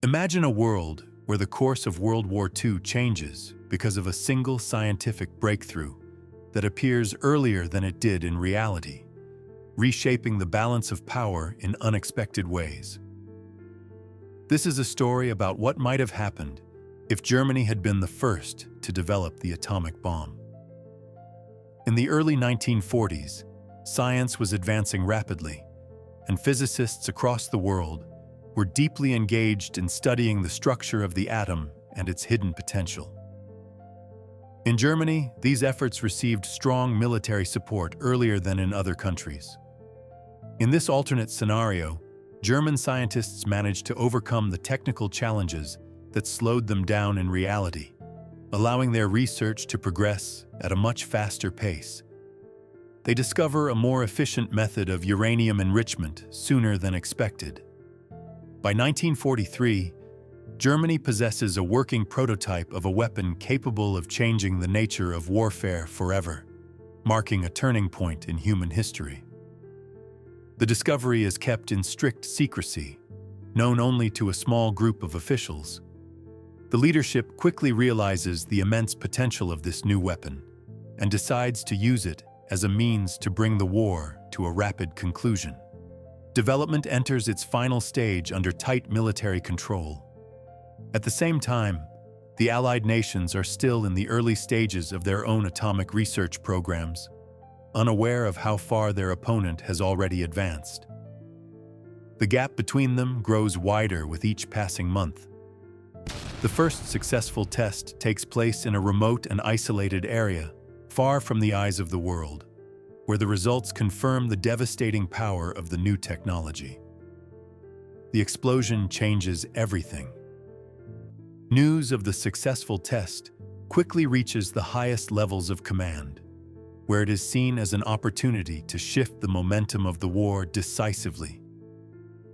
Imagine a world where the course of World War II changes because of a single scientific breakthrough that appears earlier than it did in reality, reshaping the balance of power in unexpected ways. This is a story about what might have happened if Germany had been the first to develop the atomic bomb. In the early 1940s, science was advancing rapidly, and physicists across the world were deeply engaged in studying the structure of the atom and its hidden potential. In Germany, these efforts received strong military support earlier than in other countries. In this alternate scenario, German scientists managed to overcome the technical challenges that slowed them down in reality, allowing their research to progress at a much faster pace. They discover a more efficient method of uranium enrichment sooner than expected. By 1943, Germany possesses a working prototype of a weapon capable of changing the nature of warfare forever, marking a turning point in human history. The discovery is kept in strict secrecy, known only to a small group of officials. The leadership quickly realizes the immense potential of this new weapon and decides to use it as a means to bring the war to a rapid conclusion. Development enters its final stage under tight military control. At the same time, the Allied nations are still in the early stages of their own atomic research programs, unaware of how far their opponent has already advanced. The gap between them grows wider with each passing month. The first successful test takes place in a remote and isolated area, far from the eyes of the world, where the results confirm the devastating power of the new technology. The explosion changes everything. News of the successful test quickly reaches the highest levels of command, where it is seen as an opportunity to shift the momentum of the war decisively.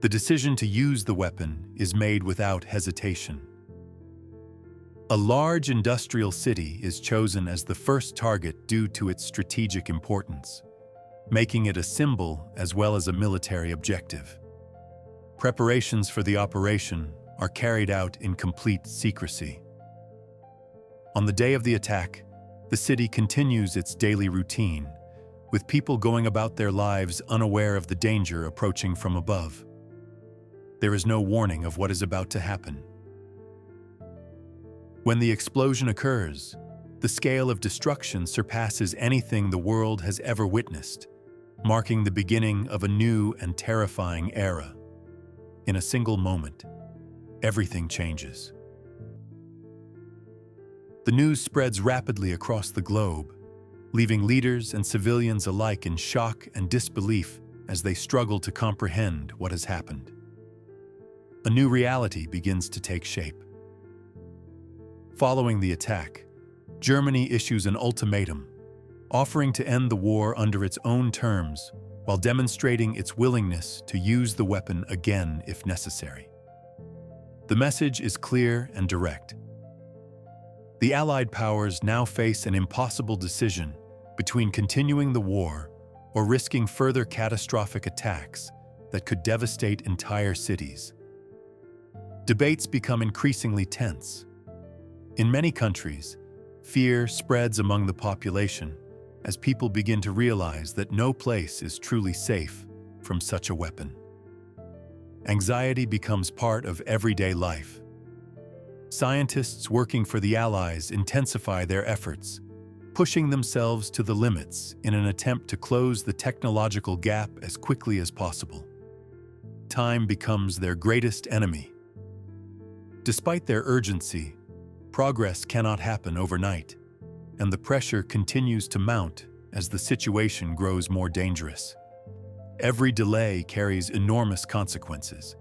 The decision to use the weapon is made without hesitation. A large industrial city is chosen as the first target due to its strategic importance, making it a symbol as well as a military objective. Preparations for the operation are carried out in complete secrecy. On the day of the attack, the city continues its daily routine, with people going about their lives unaware of the danger approaching from above. There is no warning of what is about to happen. When the explosion occurs, the scale of destruction surpasses anything the world has ever witnessed, marking the beginning of a new and terrifying era. In a single moment, everything changes. The news spreads rapidly across the globe, leaving leaders and civilians alike in shock and disbelief as they struggle to comprehend what has happened. A new reality begins to take shape. Following the attack, Germany issues an ultimatum, offering to end the war under its own terms while demonstrating its willingness to use the weapon again if necessary. The message is clear and direct. The Allied powers now face an impossible decision between continuing the war or risking further catastrophic attacks that could devastate entire cities. Debates become increasingly tense. In many countries, fear spreads among the population as people begin to realize that no place is truly safe from such a weapon. Anxiety becomes part of everyday life. Scientists working for the Allies intensify their efforts, pushing themselves to the limits in an attempt to close the technological gap as quickly as possible. Time becomes their greatest enemy. Despite their urgency, progress cannot happen overnight, and the pressure continues to mount as the situation grows more dangerous. Every delay carries enormous consequences.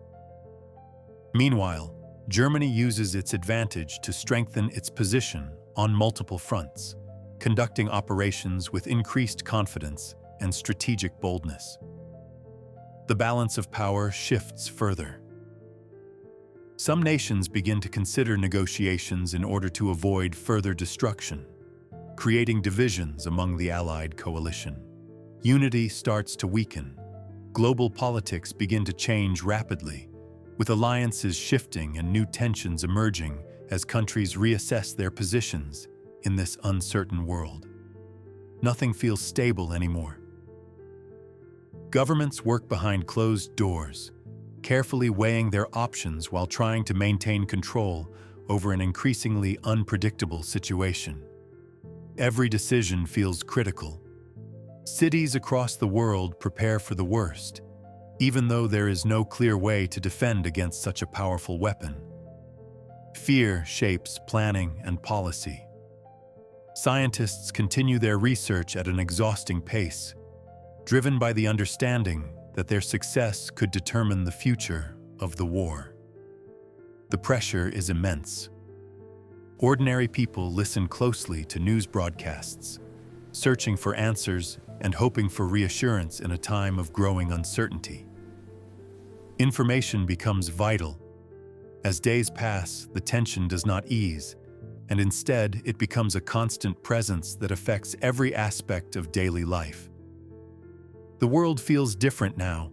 Meanwhile, Germany uses its advantage to strengthen its position on multiple fronts, conducting operations with increased confidence and strategic boldness. The balance of power shifts further. Some nations begin to consider negotiations in order to avoid further destruction, creating divisions among the Allied coalition. Unity starts to weaken. Global politics begin to change rapidly, with alliances shifting and new tensions emerging as countries reassess their positions in this uncertain world. Nothing feels stable anymore. Governments work behind closed doors, carefully weighing their options while trying to maintain control over an increasingly unpredictable situation. Every decision feels critical. Cities across the world prepare for the worst, even though there is no clear way to defend against such a powerful weapon. Fear shapes planning and policy. Scientists continue their research at an exhausting pace, driven by the understanding that their success could determine the future of the war. The pressure is immense. Ordinary people listen closely to news broadcasts, searching for answers and hoping for reassurance in a time of growing uncertainty. Information becomes vital. As days pass, the tension does not ease, and instead it becomes a constant presence that affects every aspect of daily life. The world feels different now.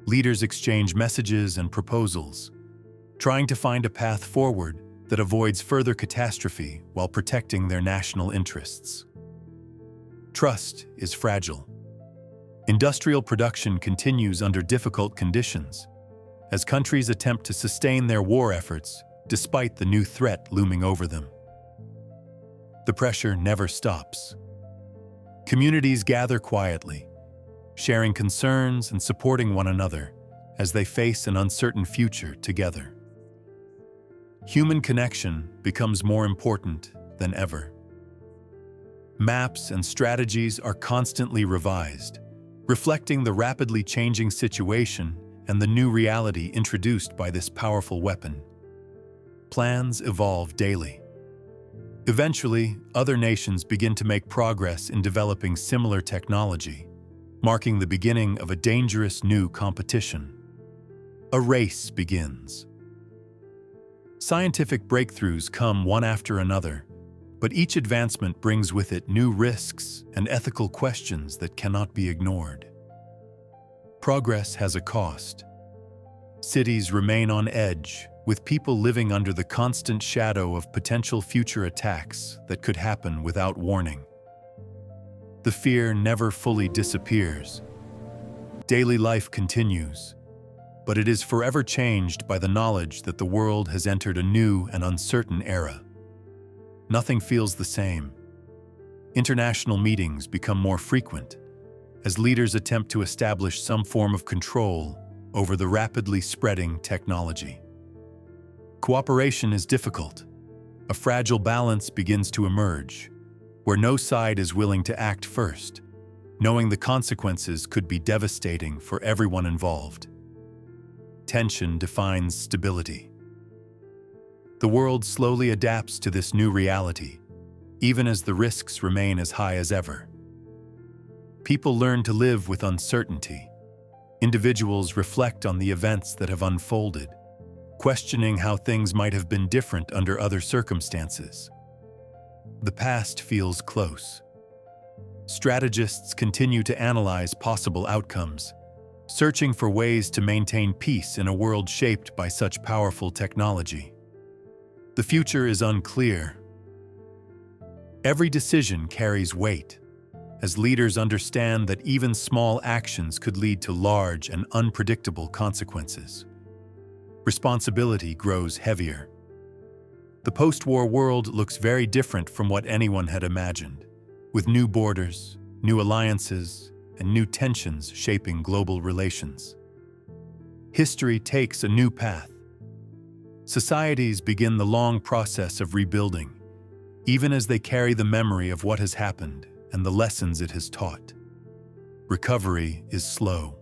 Leaders exchange messages and proposals, trying to find a path forward that avoids further catastrophe while protecting their national interests. Trust is fragile. Industrial production continues under difficult conditions, as countries attempt to sustain their war efforts despite the new threat looming over them. The pressure never stops. Communities gather quietly, sharing concerns and supporting one another as they face an uncertain future together. Human connection becomes more important than ever. Maps and strategies are constantly revised, reflecting the rapidly changing situation and the new reality introduced by this powerful weapon. Plans evolve daily. Eventually, other nations begin to make progress in developing similar technology, marking the beginning of a dangerous new competition. A race begins. Scientific breakthroughs come one after another, but each advancement brings with it new risks and ethical questions that cannot be ignored. Progress has a cost. Cities remain on edge, with people living under the constant shadow of potential future attacks that could happen without warning. The fear never fully disappears. Daily life continues, but it is forever changed by the knowledge that the world has entered a new and uncertain era. Nothing feels the same. International meetings become more frequent as leaders attempt to establish some form of control over the rapidly spreading technology. Cooperation is difficult. A fragile balance begins to emerge, where no side is willing to act first, knowing the consequences could be devastating for everyone involved. Tension defines stability. The world slowly adapts to this new reality, even as the risks remain as high as ever. People learn to live with uncertainty. Individuals reflect on the events that have unfolded, questioning how things might have been different under other circumstances. The past feels close. Strategists continue to analyze possible outcomes, searching for ways to maintain peace in a world shaped by such powerful technology. The future is unclear. Every decision carries weight, as leaders understand that even small actions could lead to large and unpredictable consequences. Responsibility grows heavier. The post-war world looks very different from what anyone had imagined, with new borders, new alliances, and new tensions shaping global relations. History takes a new path. Societies begin the long process of rebuilding, even as they carry the memory of what has happened and the lessons it has taught. Recovery is slow.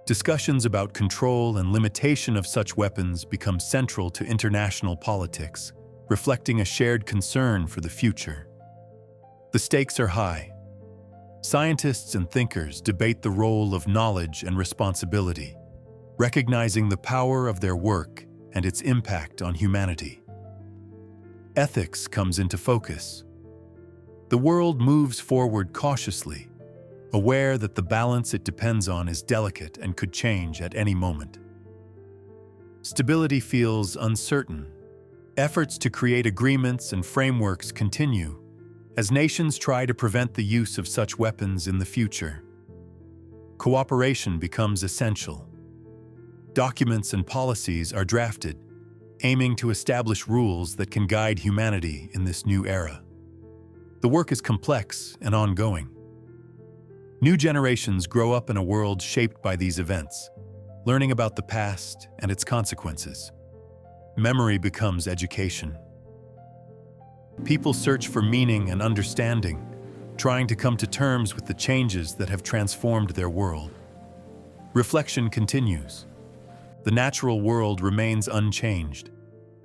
Discussions about control and limitation of such weapons become central to international politics, reflecting a shared concern for the future. The stakes are high. Scientists and thinkers debate the role of knowledge and responsibility, recognizing the power of their work and its impact on humanity. Ethics comes into focus. The world moves forward cautiously, aware that the balance it depends on is delicate and could change at any moment. Stability feels uncertain. Efforts to create agreements and frameworks continue as nations try to prevent the use of such weapons in the future. Cooperation becomes essential. Documents and policies are drafted, aiming to establish rules that can guide humanity in this new era. The work is complex and ongoing. New generations grow up in a world shaped by these events, learning about the past and its consequences. Memory becomes education. People search for meaning and understanding, trying to come to terms with the changes that have transformed their world. Reflection continues. The natural world remains unchanged,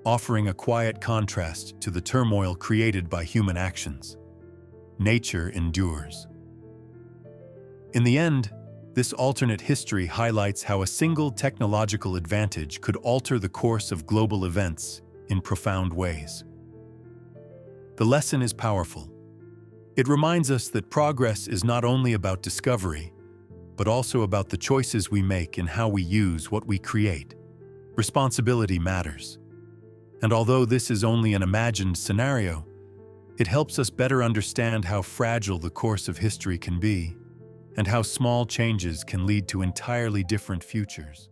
offering a quiet contrast to the turmoil created by human actions. Nature endures. In the end, this alternate history highlights how a single technological advantage could alter the course of global events in profound ways. The lesson is powerful. It reminds us that progress is not only about discovery, but also about the choices we make in how we use what we create. Responsibility matters. And although this is only an imagined scenario, it helps us better understand how fragile the course of history can be, and how small changes can lead to entirely different futures.